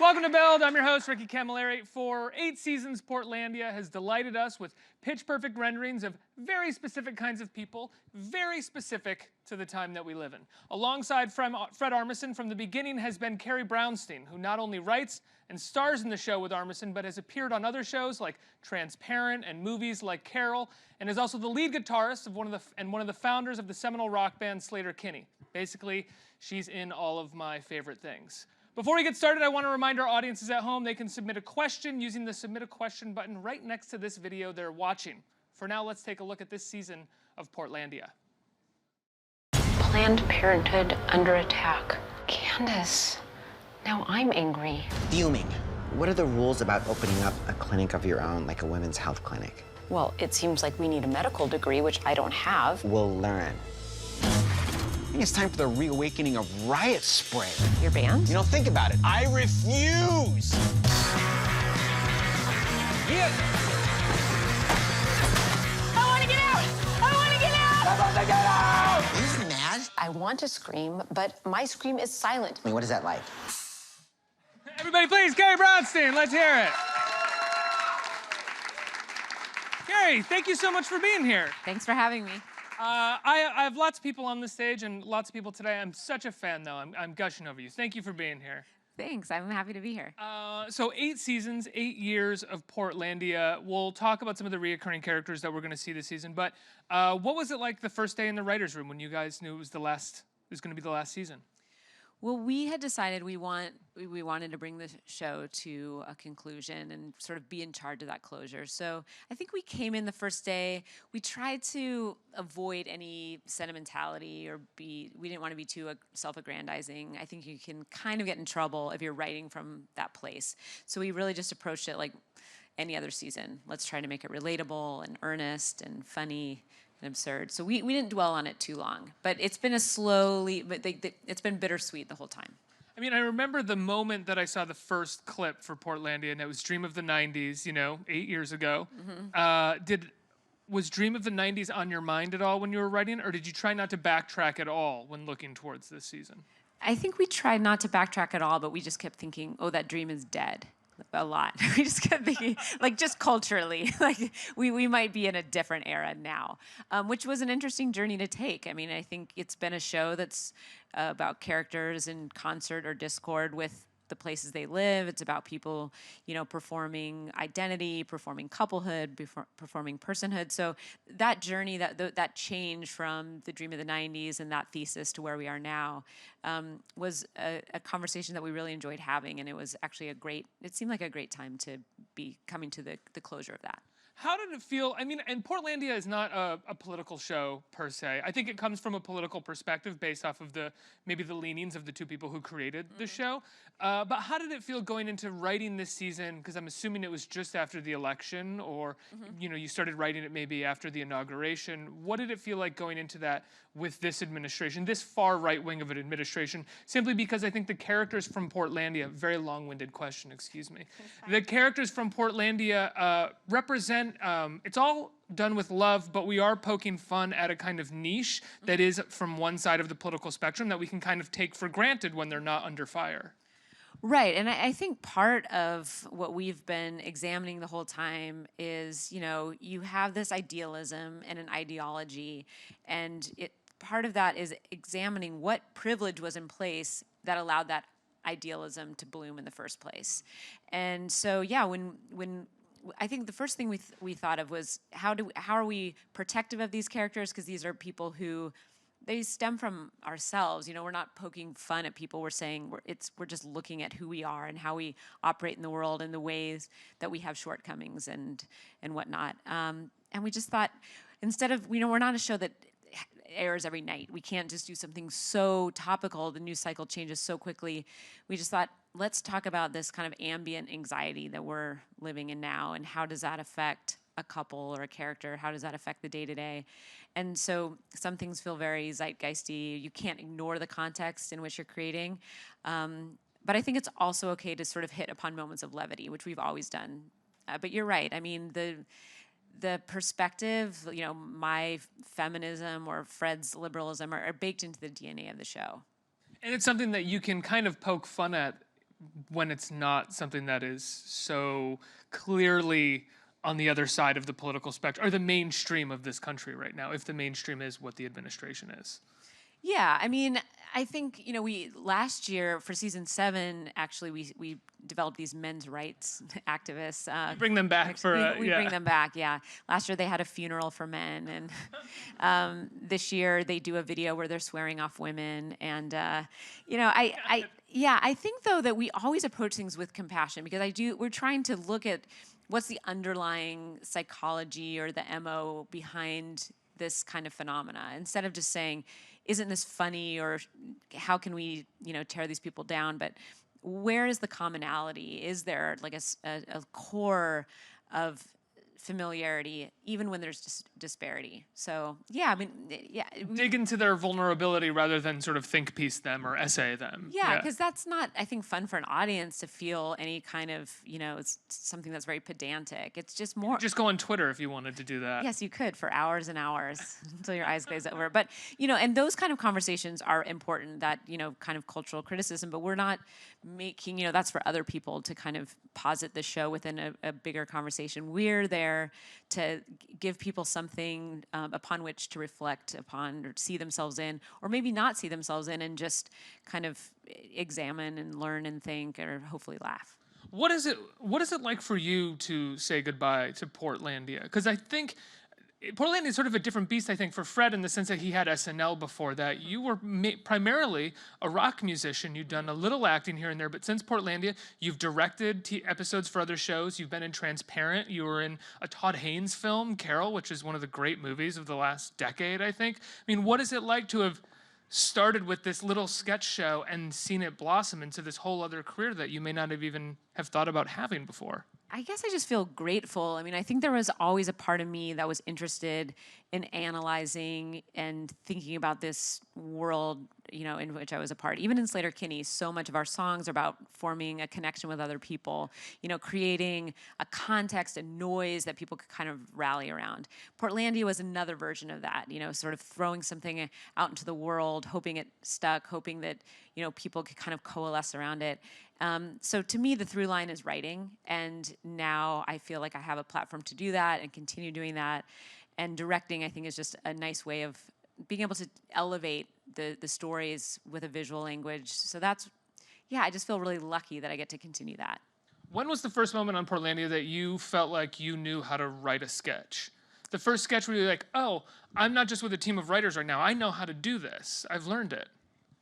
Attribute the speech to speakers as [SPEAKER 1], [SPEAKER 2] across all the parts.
[SPEAKER 1] Welcome to Build. I'm your host, Ricky Camilleri. For 8 seasons, Portlandia has delighted us with pitch-perfect renderings of very specific kinds of people, very specific to the time that we live in. Alongside Fred Armisen, from the beginning has been Carrie Brownstein, who not only writes and stars in the show with Armisen, but has appeared on other shows like Transparent and movies like Carol, and is also the lead guitarist of one of the founders of the seminal rock band Sleater-Kinney. Basically, she's in all of my favorite things. Before we get started, I want to remind our audiences at home they can submit a question using the Submit a Question button right next to this video they're watching. For now, let's take a look at this season of Portlandia.
[SPEAKER 2] Planned Parenthood under attack. Candace, now I'm angry.
[SPEAKER 3] Fuming. What are the rules about opening up a clinic of your own, like a women's health clinic?
[SPEAKER 2] Well, it seems like we need a medical degree, which I don't have.
[SPEAKER 3] We'll learn.
[SPEAKER 4] I think it's time for the reawakening of Riot Spray.
[SPEAKER 2] Your band?
[SPEAKER 4] You know, think about it. I refuse! Yeah.
[SPEAKER 2] I want to get out! I want to get out!
[SPEAKER 4] I want to get out!
[SPEAKER 3] He's mad.
[SPEAKER 2] I want to scream, but my scream is silent.
[SPEAKER 3] I mean, what is that like?
[SPEAKER 1] Everybody please, Carrie Brownstein, let's hear it. Carrie, thank you so much for being here.
[SPEAKER 5] Thanks for having me.
[SPEAKER 1] I have lots of people on the stage and lots of people today. I'm such a fan, though. I'm gushing over you. Thank you for being here.
[SPEAKER 5] Thanks, I'm happy to be here.
[SPEAKER 1] So 8 seasons, 8 years of Portlandia. We'll talk about some of the reoccurring characters that we're going to see this season. But what was it like the first day in the writer's room when you guys knew it was going to be the last season?
[SPEAKER 5] Well, we had decided we wanted to bring the show to a conclusion and sort of be in charge of that closure. So I think we came in the first day, we tried to avoid any sentimentality or we didn't want to be too self-aggrandizing. I think you can kind of get in trouble if you're writing from that place. So we really just approached it like any other season. Let's try to make it relatable and earnest and funny and absurd. So we didn't dwell on it too long, but it's been it's been bittersweet the whole time.
[SPEAKER 1] I mean, I remember the moment that I saw the first clip for Portlandia, and it was Dream of the 90s, 8 years ago. Mm-hmm. Was Dream of the 90s on your mind at all when you were writing, or did you try not to backtrack at all when looking towards this season?
[SPEAKER 5] I think we tried not to backtrack at all, but we just kept thinking, oh, that dream is dead. A lot. We just kept thinking, like, just culturally, like we might be in a different era now, which was an interesting journey to take. I mean, I think it's been a show that's about characters in concert or discord with the places they live. It's about people, performing identity, performing couplehood, performing personhood. So that journey, that change from the dream of the 90s and that thesis to where we are now was a conversation that we really enjoyed having. And it was actually it seemed like a great time to be coming to the closure of that.
[SPEAKER 1] How did it feel? I mean, and Portlandia is not a political show per se. I think it comes from a political perspective based off of maybe the leanings of the two people who created the show. But how did it feel going into writing this season? Because I'm assuming it was just after the election, or you started writing it maybe after the inauguration. What did it feel like going into that with this administration, this far right wing of an administration? Simply because I think the characters from Portlandia, very long-winded question, excuse me. The characters from Portlandia represent. It's all done with love, but we are poking fun at a kind of niche that is from one side of the political spectrum that we can kind of take for granted when they're not under fire.
[SPEAKER 5] Right, and I think part of what we've been examining the whole time is, you have this idealism and an ideology, and part of that is examining what privilege was in place that allowed that idealism to bloom in the first place. And so, yeah, when I think the first thing we thought of was how are we protective of these characters, because these are people who they stem from ourselves. We're not poking fun at people. We're saying we're just looking at who we are and how we operate in the world and the ways that we have shortcomings and whatnot. And we just thought, instead of we're not a show that airs every night. We can't just do something so topical. The news cycle changes so quickly. We just thought, let's talk about this kind of ambient anxiety that we're living in now, and how does that affect a couple or a character? How does that affect the day-to-day? And so some things feel very zeitgeisty. You can't ignore the context in which you're creating. But I think it's also okay to sort of hit upon moments of levity, which we've always done. But you're right. I mean, the perspective, my feminism or Fred's liberalism are baked into the DNA of the show.
[SPEAKER 1] And it's something that you can kind of poke fun at when it's not something that is so clearly on the other side of the political spectrum, or the mainstream of this country right now, if the mainstream is what the administration is?
[SPEAKER 5] Yeah, I mean, I think, we last year for season 7, actually, we developed these men's rights activists.
[SPEAKER 1] Bring them back for
[SPEAKER 5] We bring them back, yeah. Last year they had a funeral for men, and this year they do a video where they're swearing off women. And I think though that we always approach things with compassion, because we're trying to look at what's the underlying psychology or the MO behind this kind of phenomena, instead of just saying, isn't this funny, or how can we, tear these people down? But where is the commonality? Is there like a core of familiarity, even when there's disparity? So yeah, I mean, yeah.
[SPEAKER 1] Dig into their vulnerability rather than sort of think piece them or essay them.
[SPEAKER 5] Yeah, because that's not, I think, fun for an audience to feel any kind of, it's something that's very pedantic. It's just more.
[SPEAKER 1] Just go on Twitter if you wanted to do that.
[SPEAKER 5] Yes, you could, for hours and hours until your eyes glaze over. But, and those kind of conversations are important, that, kind of cultural criticism, but we're not making, that's for other people to kind of posit the show within a bigger conversation. We're there to give people something upon which to reflect upon, or see themselves in, or maybe not see themselves in, and just kind of examine and learn and think, or hopefully laugh.
[SPEAKER 1] What is it like for you to say goodbye to Portlandia? Because I think Portlandia is sort of a different beast, I think, for Fred, in the sense that he had SNL before that. You were primarily a rock musician. You'd done a little acting here and there, but since Portlandia, you've directed episodes for other shows. You've been in Transparent. You were in a Todd Haynes film, Carol, which is one of the great movies of the last decade, I think. I mean, what is it like to have started with this little sketch show and seen it blossom into this whole other career that you may not have even have thought about having before?
[SPEAKER 5] I guess I just feel grateful. I mean, I think there was always a part of me that was interested in analyzing and thinking about this world, in which I was a part. Even in Slater-Kinney, so much of our songs are about forming a connection with other people, creating a context and noise that people could kind of rally around. Portlandia was another version of that, sort of throwing something out into the world, hoping it stuck, hoping that, people could kind of coalesce around it. So to me, the through line is writing, and now I feel like I have a platform to do that and continue doing that. And directing, I think, is just a nice way of being able to elevate the stories with a visual language. So I just feel really lucky that I get to continue that.
[SPEAKER 1] When was the first moment on Portlandia that you felt like you knew how to write a sketch? The first sketch where you're like, oh, I'm not just with a team of writers right now. I know how to do this. I've learned it.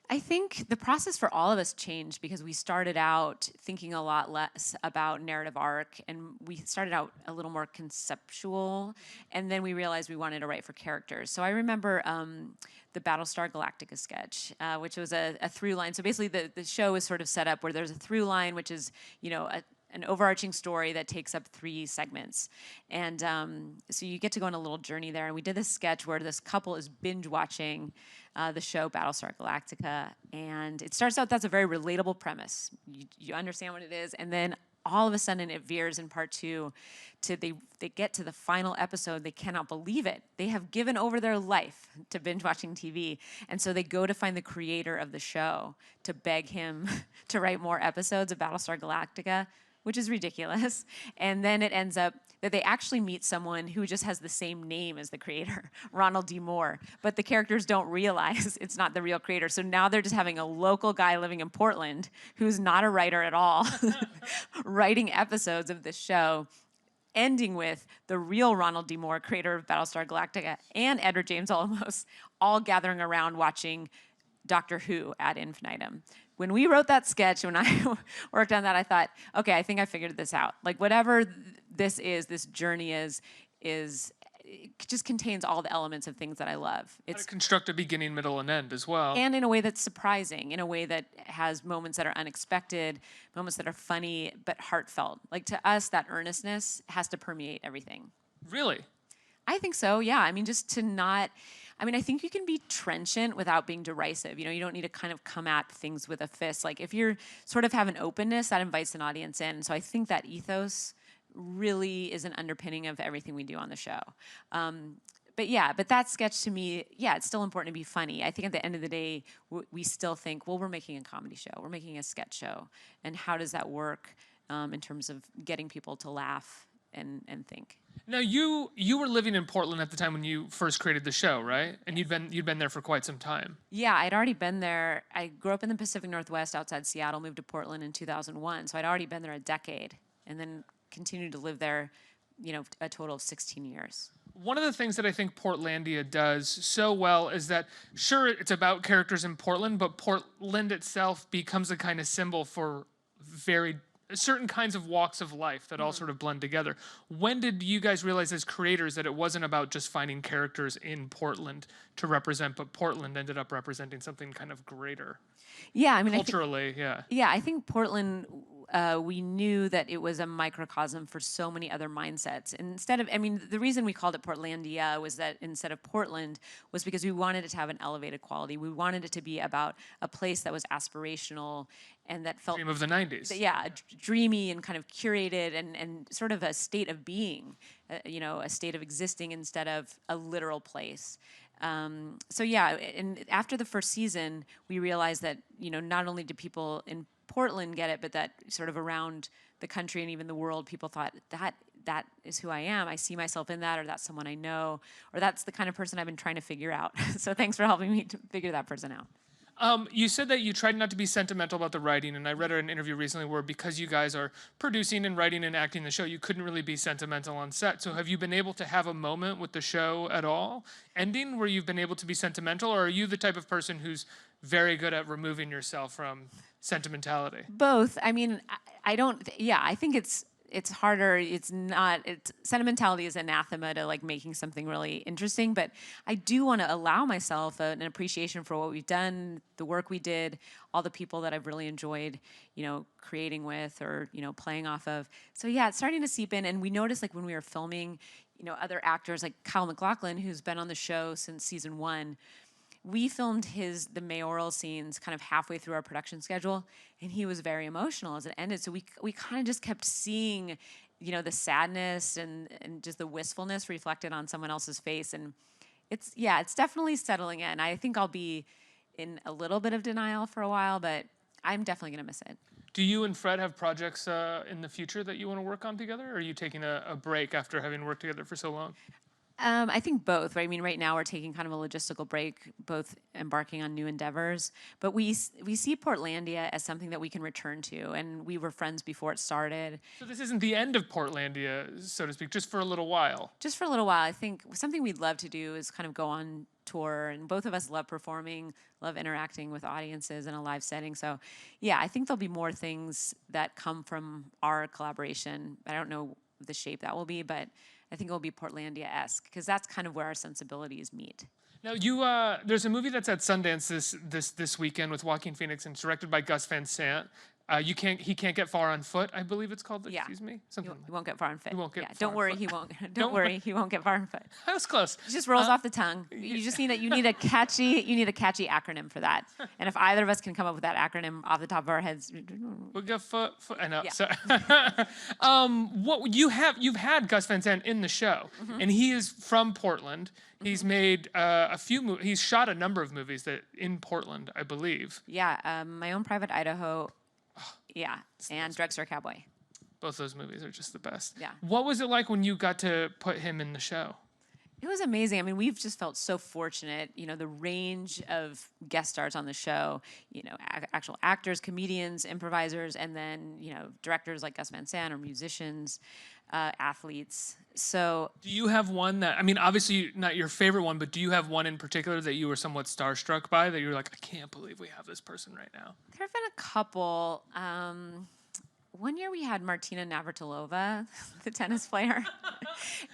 [SPEAKER 5] I think the process for all of us changed, because we started out thinking a lot less about narrative arc, and we started out a little more conceptual, and then we realized we wanted to write for characters. So I remember the Battlestar Galactica sketch, which was a through line. So basically the show is sort of set up where there's a through line, which is, an overarching story that takes up 3 segments. And so you get to go on a little journey there. And we did this sketch where this couple is binge watching the show Battlestar Galactica. And it starts out, that's a very relatable premise. You understand what it is. And then all of a sudden it veers in part 2 to they get to the final episode. They cannot believe it. They have given over their life to binge watching TV. And so they go to find the creator of the show to beg him to write more episodes of Battlestar Galactica, which is ridiculous. And then it ends up that they actually meet someone who just has the same name as the creator, Ronald D. Moore. But the characters don't realize it's not the real creator. So now they're just having a local guy living in Portland who's not a writer at all, writing episodes of this show, ending with the real Ronald D. Moore, creator of Battlestar Galactica, and Edward James Olmos, all gathering around watching Doctor Who ad infinitum. When we wrote that sketch, when I worked on that, I thought, okay, I think I figured this out. Like, whatever this journey is it just contains all the elements of things that I love.
[SPEAKER 1] It's how to construct a beginning, middle, and end as well.
[SPEAKER 5] And in a way that's surprising, in a way that has moments that are unexpected, moments that are funny but heartfelt. Like, to us, that earnestness has to permeate everything.
[SPEAKER 1] Really?
[SPEAKER 5] I think so, yeah. I mean, just to not... I think you can be trenchant without being derisive. You don't need to kind of come at things with a fist. Like, if you're sort of have an openness, that invites an audience in. So I think that ethos really is an underpinning of everything we do on the show. but that sketch to me, yeah, it's still important to be funny. I think at the end of the day, we still think, well, we're making a comedy show, we're making a sketch show, and how does that work in terms of getting people to laugh and think?
[SPEAKER 1] Now you were living in Portland at the time when you first created the show, right? And you'd been there for quite some time.
[SPEAKER 5] Yeah, I'd already been there. I grew up in the Pacific Northwest outside Seattle, moved to Portland in 2001, so I'd already been there a decade, and then continued to live there, a total of 16 years.
[SPEAKER 1] One of the things that I think Portlandia does so well is that, sure, it's about characters in Portland, but Portland itself becomes a kind of symbol for very certain kinds of walks of life that all sort of blend together. When did you guys realize as creators that it wasn't about just finding characters in Portland to represent, but Portland ended up representing something kind of greater?
[SPEAKER 5] Yeah, I mean,
[SPEAKER 1] culturally,
[SPEAKER 5] I think Portland, we knew that it was a microcosm for so many other mindsets. And the reason we called it Portlandia was that instead of Portland was because we wanted it to have an elevated quality. We wanted it to be about a place that was aspirational and that felt
[SPEAKER 1] dream of the 90s.
[SPEAKER 5] Dreamy and kind of curated and sort of a state of being, a state of existing instead of a literal place. And after the first season, we realized that, not only do people in Portland get it, but that sort of around the country and even the world, people thought that is who I am. I see myself in that, or that's someone I know, or that's the kind of person I've been trying to figure out. So thanks for helping me to figure that person out.
[SPEAKER 1] You said that you tried not to be sentimental about the writing, and I read an interview recently where because you guys are producing and writing and acting the show, you couldn't really be sentimental on set. So have you been able to have a moment with the show at all, ending, where you've been able to be sentimental, or are you the type of person who's very good at removing yourself from sentimentality?
[SPEAKER 5] Both. I mean, I think it's harder. Sentimentality is anathema to like making something really interesting, but I do want to allow myself an appreciation for what we've done, the work we did, all the people that I've really enjoyed, creating with or, playing off of. So yeah, it's starting to seep in, and we noticed like when we were filming, other actors like Kyle MacLachlan, who's been on the show since season 1, we filmed the mayoral scenes kind of halfway through our production schedule, and he was very emotional as it ended. So we kind of just kept seeing, the sadness and just the wistfulness reflected on someone else's face. And it's definitely settling in. I think I'll be in a little bit of denial for a while, but I'm definitely gonna miss it.
[SPEAKER 1] Do you and Fred have projects in the future that you want to work on together, or are you taking a break after having worked together for so long?
[SPEAKER 5] I think both. Right? I mean, right now we're taking kind of a logistical break, both embarking on new endeavors. But we see Portlandia as something that we can return to, and we were friends before it started.
[SPEAKER 1] So this isn't the end of Portlandia, so to speak, just for a little while.
[SPEAKER 5] Just for a little while. I think something we'd love to do is kind of go on tour, and both of us love performing, love interacting with audiences in a live setting. So, yeah, I think there'll be more things that come from our collaboration. I don't know the shape that will be, but I think it will be Portlandia-esque, because that's kind of where our sensibilities meet.
[SPEAKER 1] Now, there's a movie that's at Sundance this weekend with Joaquin Phoenix, and it's directed by Gus Van Sant. He can't get far on foot, I believe it's called.
[SPEAKER 5] Yeah.
[SPEAKER 1] Excuse me.
[SPEAKER 5] He won't get far on foot.
[SPEAKER 1] He won't get
[SPEAKER 5] yeah,
[SPEAKER 1] far
[SPEAKER 5] don't
[SPEAKER 1] on
[SPEAKER 5] worry,
[SPEAKER 1] foot.
[SPEAKER 5] he won't. Don't worry, he won't get far on foot.
[SPEAKER 1] I was close.
[SPEAKER 5] It just rolls off the tongue. You just need a catchy acronym for that. And if either of us can come up with that acronym off the top of our heads,
[SPEAKER 1] We'll go foot. I know.
[SPEAKER 5] Yeah.
[SPEAKER 1] So, you've had Gus Van Sant in the show, and he is from Portland. He's made a few. He's shot a number of movies that in Portland, I believe.
[SPEAKER 5] Yeah, My Own Private Idaho. Yeah, and Drugstore Cowboy.
[SPEAKER 1] Both those movies are just the best.
[SPEAKER 5] Yeah.
[SPEAKER 1] What was it like when you got to put him in the show?
[SPEAKER 5] It was amazing. I mean, we've just felt so fortunate, the range of guest stars on the show, actual actors, comedians, improvisers, and then, directors like Gus Van Sant or musicians, athletes. So
[SPEAKER 1] do you have one that, I mean, obviously not your favorite one, but do you have one in particular that you were somewhat starstruck by, that you were like, I can't believe we have this person right now?
[SPEAKER 5] There have been a couple. One year we had Martina Navratilova, the tennis player.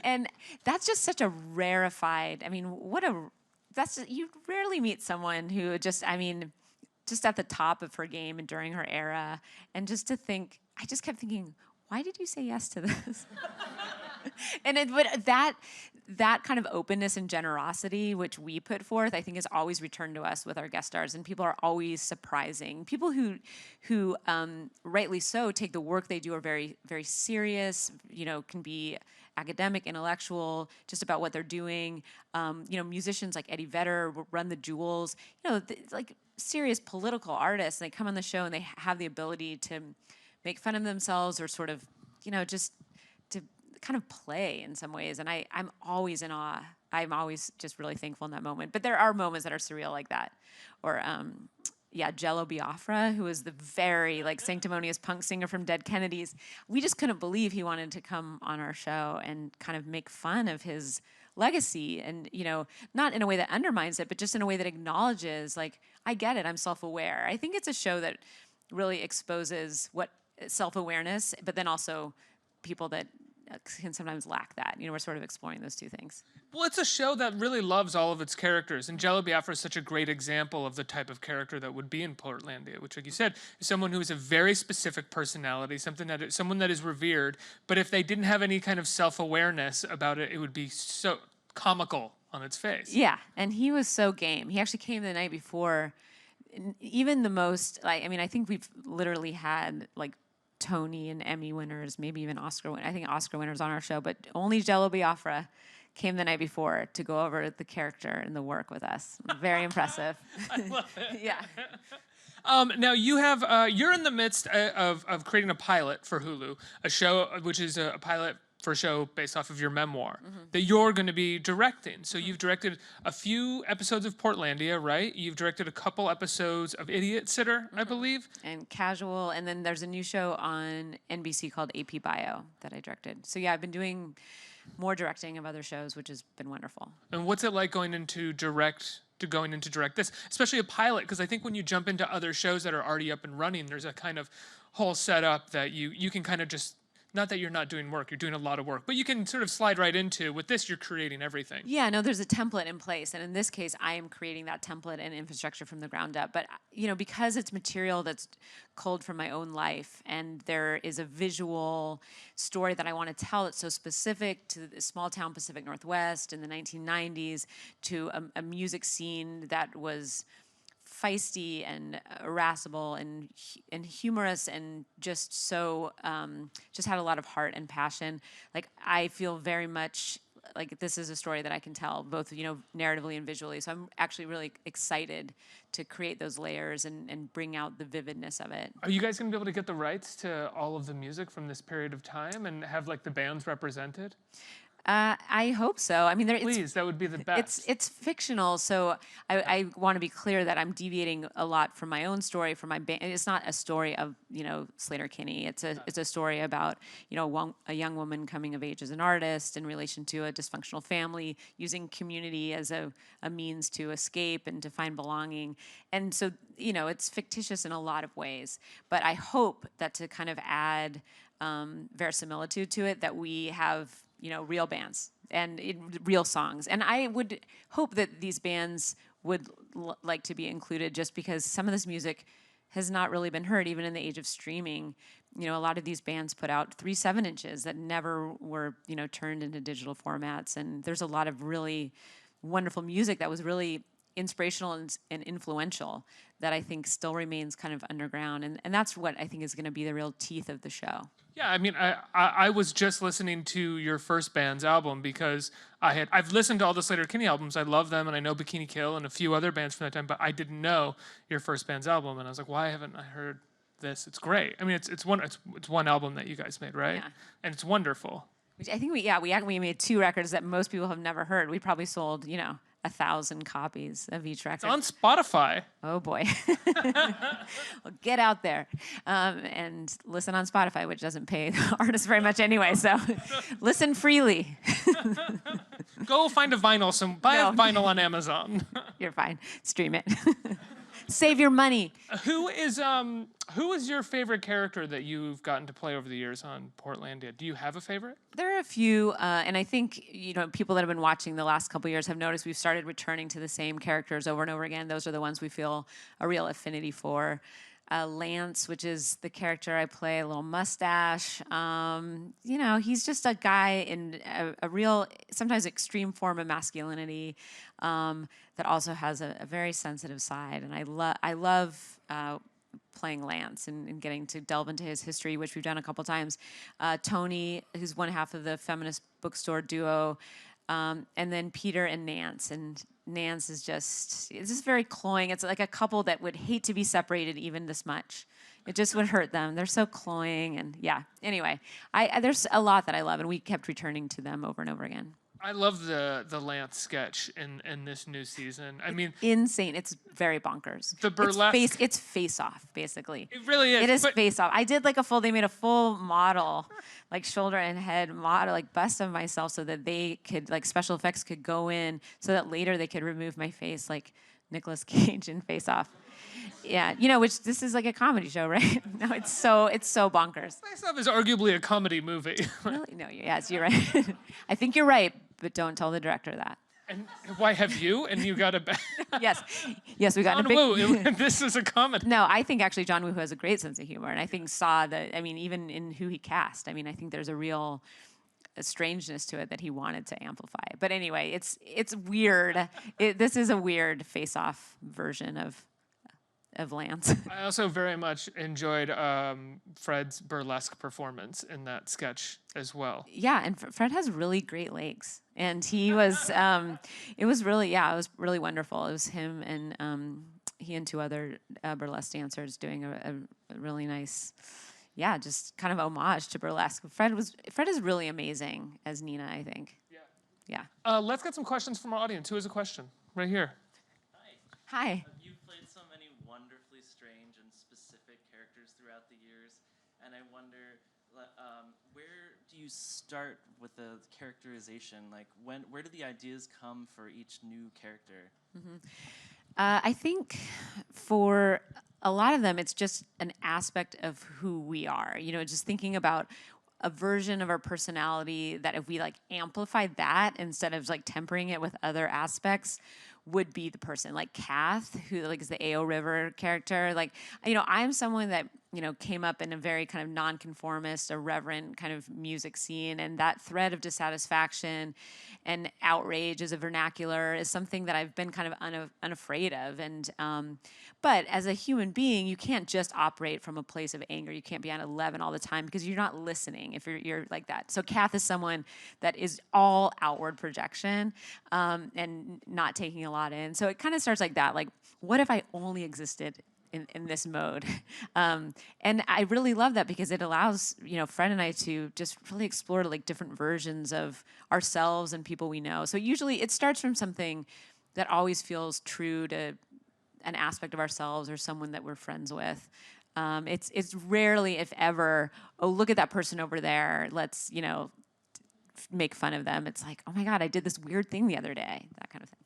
[SPEAKER 5] And that's just such a rarefied, you rarely meet someone who just at the top of her game and during her era. And I just kept thinking, why did you say yes to this? But that kind of openness and generosity which we put forth, I think, is always returned to us with our guest stars, and people are always surprising. People who rightly so take the work they do are very, very serious. Can be academic, intellectual, just about what they're doing. Musicians like Eddie Vedder run the Jewels. Like serious political artists. They come on the show and they have the ability to make fun of themselves or sort of, just to kind of play in some ways. And I'm always in awe. I'm always just really thankful in that moment. But there are moments that are surreal like that. Or, Jello Biafra, who was the very sanctimonious punk singer from Dead Kennedys. We just couldn't believe he wanted to come on our show and kind of make fun of his legacy. And, not in a way that undermines it, but just in a way that acknowledges, I get it, I'm self-aware. I think it's a show that really exposes what self-awareness, but then also people that can sometimes lack that. We're sort of exploring those two things.
[SPEAKER 1] Well, it's a show that really loves all of its characters, and Jello Biafra is such a great example of the type of character that would be in Portlandia, which, like you said, is someone who has a very specific personality, someone that is revered, but if they didn't have any kind of self-awareness about it, it would be so comical on its face.
[SPEAKER 5] Yeah, and he was so game. He actually came the night before. Even the most, I think we've literally had, Tony and Emmy winners, maybe even Oscar winners. I think Oscar winners on our show, but only Jello Biafra came the night before to go over the character and the work with us. Very impressive.
[SPEAKER 1] I love it.
[SPEAKER 5] Yeah.
[SPEAKER 1] Now you have you're in the midst of creating a pilot for Hulu, a show which is a pilot for a show based off of your memoir that you're going to be directing. So you've directed a few episodes of Portlandia, right? You've directed a couple episodes of Idiot Sitter, I believe.
[SPEAKER 5] And Casual, and then there's a new show on NBC called AP Bio that I directed. So yeah, I've been doing more directing of other shows, which has been wonderful.
[SPEAKER 1] And what's it like going into direct this, especially a pilot? Because I think when you jump into other shows that are already up and running, there's a kind of whole setup that you can kind of just, not that you're not doing work, you're doing a lot of work, but you can sort of slide right into. With this, you're creating everything.
[SPEAKER 5] Yeah, no, there's a template in place. And in this case, I am creating that template and infrastructure from the ground up. But, because it's material that's culled from my own life, and there is a visual story that I want to tell that's so specific to the small town Pacific Northwest in the 1990s, to a music scene that was feisty and irascible and humorous and just so just had a lot of heart and passion. I feel very much like this is a story that I can tell both narratively and visually. So I'm actually really excited to create those layers and bring out the vividness of it.
[SPEAKER 1] Are you guys going to be able to get the rights to all of the music from this period of time and have the bands represented?
[SPEAKER 5] I hope so.
[SPEAKER 1] Please, that would be the best.
[SPEAKER 5] It's fictional, so I want to be clear that I'm deviating a lot from my own story, from my band. It's not a story of Slater-Kinney. It's a story about a young woman coming of age as an artist in relation to a dysfunctional family, using community as a means to escape and to find belonging. And so it's fictitious in a lot of ways. But I hope that to kind of add verisimilitude to it, that we have real bands and real songs. And I would hope that these bands would like to be included, just because some of this music has not really been heard, even in the age of streaming. A lot of these bands put out 3 7-inches that never were, turned into digital formats. And there's a lot of really wonderful music that was really inspirational and influential that I think still remains kind of underground. And that's what I think is going to be the real teeth of the show.
[SPEAKER 1] Yeah, I was just listening to your first band's album because I've listened to all the Slater-Kinney albums. I love them, and I know Bikini Kill and a few other bands from that time, but I didn't know your first band's album, and I was like, why haven't I heard this? It's great. It's one album that you guys made, right?
[SPEAKER 5] Yeah.
[SPEAKER 1] And it's wonderful.
[SPEAKER 5] I think we made 2 records that most people have never heard. We probably sold 1,000 copies of each record.
[SPEAKER 1] It's on Spotify.
[SPEAKER 5] Oh boy. Well, get out there and listen on Spotify, which doesn't pay the artists very much anyway. So listen freely.
[SPEAKER 1] Go find a vinyl. Buy a vinyl on Amazon.
[SPEAKER 5] You're fine. Stream it. Save your money.
[SPEAKER 1] Who is your favorite character that you've gotten to play over the years on Portlandia? Do you have a favorite?
[SPEAKER 5] There are a few, and I think people that have been watching the last couple of years have noticed we've started returning to the same characters over and over again. Those are the ones we feel a real affinity for. Lance, which is the character I play, a little mustache. You know, he's just a guy in a real, sometimes extreme form of masculinity that also has a very sensitive side. And I love playing Lance and getting to delve into his history, which we've done a couple times. Tony, who's one half of the feminist bookstore duo, and then Peter and Nance. And Nance is it's just very cloying. It's like a couple that would hate to be separated even this much. It just would hurt them. They're so cloying, and yeah. Anyway, there's a lot that I love, and we kept returning to them over and over again.
[SPEAKER 1] I love the Lance sketch in this new season. I mean,
[SPEAKER 5] Insane. It's very bonkers.
[SPEAKER 1] The burlesque.
[SPEAKER 5] It's face off, basically.
[SPEAKER 1] It really is.
[SPEAKER 5] It is
[SPEAKER 1] but-
[SPEAKER 5] face off. I did they made a full model, like shoulder and head model, like bust of myself so that they could, like special effects could go in so that later they could remove my face like Nicolas Cage in Face Off. Yeah, you know, which this is like a comedy show, right? No, it's so bonkers.
[SPEAKER 1] Face Off is arguably a comedy movie.
[SPEAKER 5] Really? No, yes, you're right. I think you're right, but don't tell the director that.
[SPEAKER 1] And why have you? And you got a
[SPEAKER 5] Yes, we got
[SPEAKER 1] John
[SPEAKER 5] a big.
[SPEAKER 1] Woo. This is a comedy.
[SPEAKER 5] No, I think actually John Woo has a great sense of humor, and I think even in who he cast, I mean, I think there's a real strangeness to it that he wanted to amplify. But anyway, it's weird. This is a weird face-off version of Lance.
[SPEAKER 1] I also very much enjoyed Fred's burlesque performance in that sketch as well.
[SPEAKER 5] Yeah, and Fred has really great legs, and he was. It was really wonderful. It was him and he and two other burlesque dancers doing a really nice, just kind of homage to burlesque. Fred is really amazing as Nina, I think. Yeah.
[SPEAKER 1] Let's get some questions from our audience. Who has a question? Right here.
[SPEAKER 5] Hi.
[SPEAKER 6] You've played so many wonderfully strange and specific characters throughout the years, and I wonder, where do you start with the characterization? Like, where do the ideas come for each new character?
[SPEAKER 5] I think for a lot of them, it's just an aspect of who we are. You know, just thinking about a version of our personality that if we like amplified that instead of like tempering it with other aspects, would be the person like Kath, who like is the AO River character. Like, you know, I'm someone that, you know, came up in a very kind of nonconformist, irreverent kind of music scene, and that thread of dissatisfaction and outrage as a vernacular is something that I've been kind of unafraid of. And but as a human being, you can't just operate from a place of anger. You can't be on 11 all the time because you're not listening if you're like that. So Kath is someone that is all outward projection and not taking a lot in. So it kind of starts like that. Like, what if I only existed in this mode? And I really love that because it allows, you know, Fred and I to just really explore like different versions of ourselves and people we know. So usually it starts from something that always feels true to an aspect of ourselves or someone that we're friends with. It's rarely, if ever, oh, look at that person over there, let's, you know, make fun of them. It's like, oh my God, I did this weird thing the other day, that kind of thing.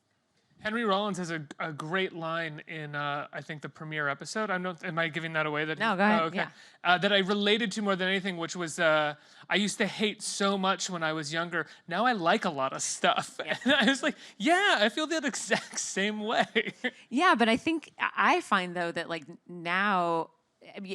[SPEAKER 1] Henry Rollins has a great line in, I think, the premiere episode. Am I giving that away?
[SPEAKER 5] No, go ahead.
[SPEAKER 1] Oh, okay. That I related to more than anything, which was, I used to hate so much when I was younger. Now I like a lot of stuff. Yeah. And I was like, yeah, I feel that exact same way.
[SPEAKER 5] Yeah, but I think, I find, though, that, like, now,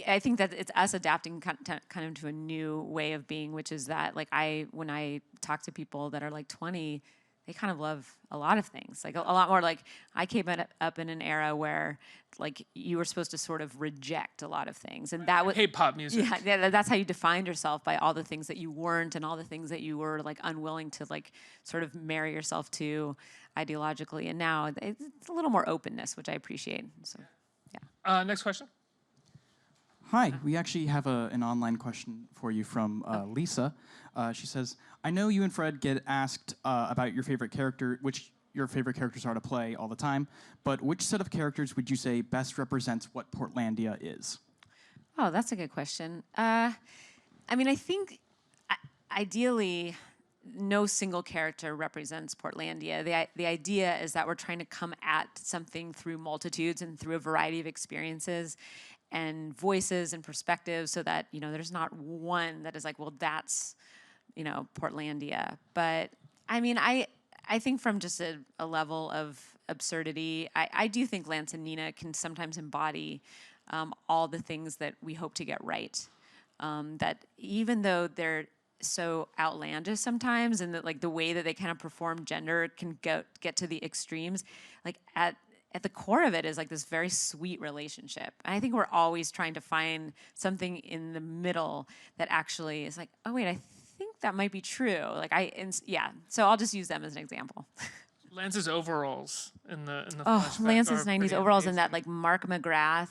[SPEAKER 5] I think that it's us adapting kind of to a new way of being, which is that, like, when I talk to people that are, like, 20, they kind of love a lot of things, like a lot more. Like, I came up in an era where like you were supposed to sort of reject a lot of things, and that was
[SPEAKER 1] hate pop music.
[SPEAKER 5] Yeah, that's how you defined yourself, by all the things that you weren't and all the things that you were like unwilling to like sort of marry yourself to ideologically. And now it's a little more openness, which I appreciate. So, yeah.
[SPEAKER 1] Next question.
[SPEAKER 7] Hi, we actually have an online question for you from Lisa. She says, I know you and Fred get asked about your favorite character, which your favorite characters are to play all the time, but which set of characters would you say best represents what Portlandia is?
[SPEAKER 5] Oh, that's a good question. I mean, I think ideally, no single character represents Portlandia. The idea is that we're trying to come at something through multitudes and through a variety of experiences and voices and perspectives, so that, you know, there's not one that is like, well, that's, you know, Portlandia. But I mean, I think from just a level of absurdity, I do think Lance and Nina can sometimes embody all the things that we hope to get right. That even though they're so outlandish sometimes, and that like the way that they kind of perform gender can get to the extremes, like at the core of it is like this very sweet relationship. And I think we're always trying to find something in the middle that actually is like, oh wait, I think that might be true. Like yeah. So I'll just use them as an example.
[SPEAKER 1] Lance's overalls in the
[SPEAKER 5] Oh,
[SPEAKER 1] flashback
[SPEAKER 5] Lance's
[SPEAKER 1] are
[SPEAKER 5] 90s
[SPEAKER 1] pretty
[SPEAKER 5] overalls and
[SPEAKER 1] amazing.
[SPEAKER 5] that like Mark McGrath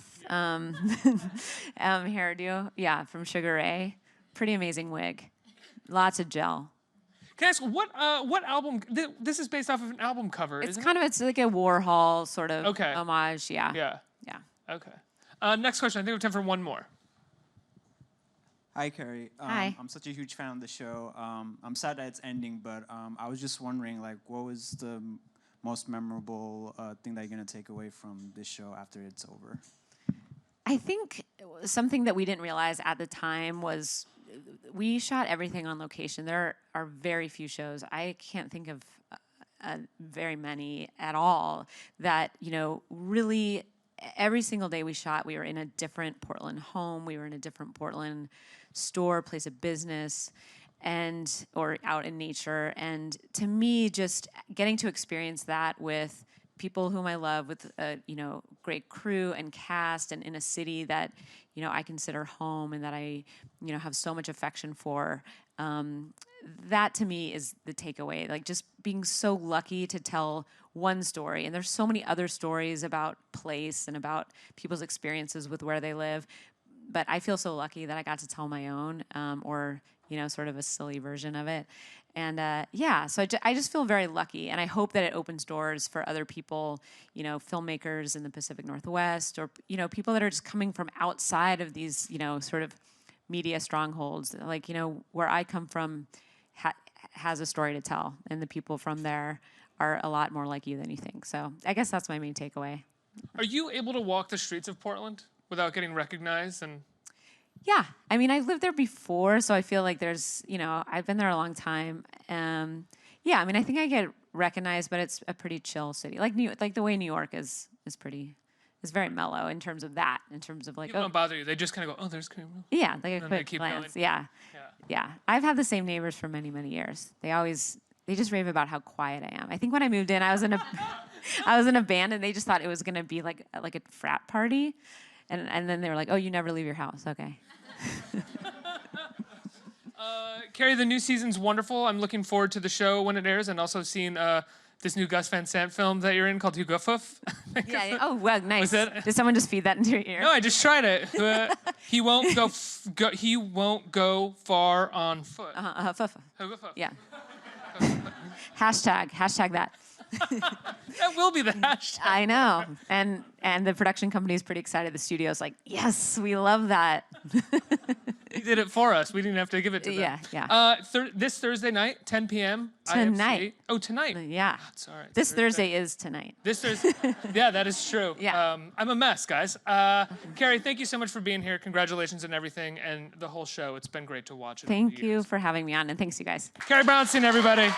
[SPEAKER 5] hairdo. Yeah, from Sugar Ray. Pretty amazing wig. Lots of gel.
[SPEAKER 1] Can I ask what album? This is based off of an album cover,
[SPEAKER 5] It's
[SPEAKER 1] isn't
[SPEAKER 5] kind
[SPEAKER 1] it?
[SPEAKER 5] of, it's like a Warhol sort of
[SPEAKER 1] Okay.
[SPEAKER 5] homage. Yeah.
[SPEAKER 1] Yeah.
[SPEAKER 5] Yeah.
[SPEAKER 1] Okay. Next question. I think we have time for one more.
[SPEAKER 8] Hi, Carrie.
[SPEAKER 5] Hi.
[SPEAKER 8] I'm such a huge fan of the show. I'm sad that it's ending, but I was just wondering, like, what was the most memorable thing that you're gonna take away from this show after it's over?
[SPEAKER 5] I think something that we didn't realize at the time was we shot everything on location. There are very few shows. I can't think of very many at all that, you know, really every single day we shot, we were in a different Portland home. We were in a different Portland store, place of business, or out in nature. And to me, just getting to experience that with people whom I love, with a great crew and cast, and in a city that I consider home and that I have so much affection for. That to me is the takeaway. Like just being so lucky to tell one story, and there's so many other stories about place and about people's experiences with where they live. But I feel so lucky that I got to tell my own, or sort of a silly version of it. And so I just feel very lucky, and I hope that it opens doors for other people, filmmakers in the Pacific Northwest, or people that are just coming from outside of these, sort of media strongholds. Like where I come from has a story to tell, and the people from there are a lot more like you than you think. So I guess that's my main takeaway.
[SPEAKER 1] Are you able to walk the streets of Portland without getting recognized? And
[SPEAKER 5] Yeah, I mean, I've lived there before, so I feel like there's, I've been there a long time. Yeah, I mean, I think I get recognized, but it's a pretty chill city. Like the way New York is very mellow in terms of that, in terms of like,
[SPEAKER 1] people don't bother you. They just kind of go, oh, there's Carrie.
[SPEAKER 5] yeah, like a
[SPEAKER 1] then they
[SPEAKER 5] quick
[SPEAKER 1] keep
[SPEAKER 5] glance.
[SPEAKER 1] going.
[SPEAKER 5] Yeah. I've had the same neighbors for many, many years. They just rave about how quiet I am. I think when I moved in, I was in a band, and they just thought it was gonna be like a frat party, and then they were like, oh, you never leave your house, okay.
[SPEAKER 1] Carrie, the new season's wonderful. I'm looking forward to the show when it airs, and also seeing this new Gus Van Sant film that you're in called Hugo Fuff.
[SPEAKER 5] Yeah. Oh, well, nice.
[SPEAKER 1] Was that-
[SPEAKER 5] Did someone just feed that into your ear?
[SPEAKER 1] No, I just tried it. He won't he won't go far on foot. Hugo Fuff.
[SPEAKER 5] Yeah. Hashtag that.
[SPEAKER 1] That will be the hashtag.
[SPEAKER 5] I know. And the production company is pretty excited. The studio's like, yes, we love that.
[SPEAKER 1] He did it for us. We didn't have to give it to them.
[SPEAKER 5] Yeah.
[SPEAKER 1] This Thursday night, 10 p.m.
[SPEAKER 5] Tonight.
[SPEAKER 1] IFC. Oh, tonight.
[SPEAKER 5] Yeah.
[SPEAKER 1] Sorry.
[SPEAKER 5] This Thursday is tonight.
[SPEAKER 1] This Thursday. Yeah, that is true.
[SPEAKER 5] Yeah.
[SPEAKER 1] I'm a mess, guys. Carrie, thank you so much for being here. Congratulations on everything and the whole show. It's been great to watch it.
[SPEAKER 5] Thank you for having me on, and thanks, you guys.
[SPEAKER 1] Carrie Brownstein, everybody.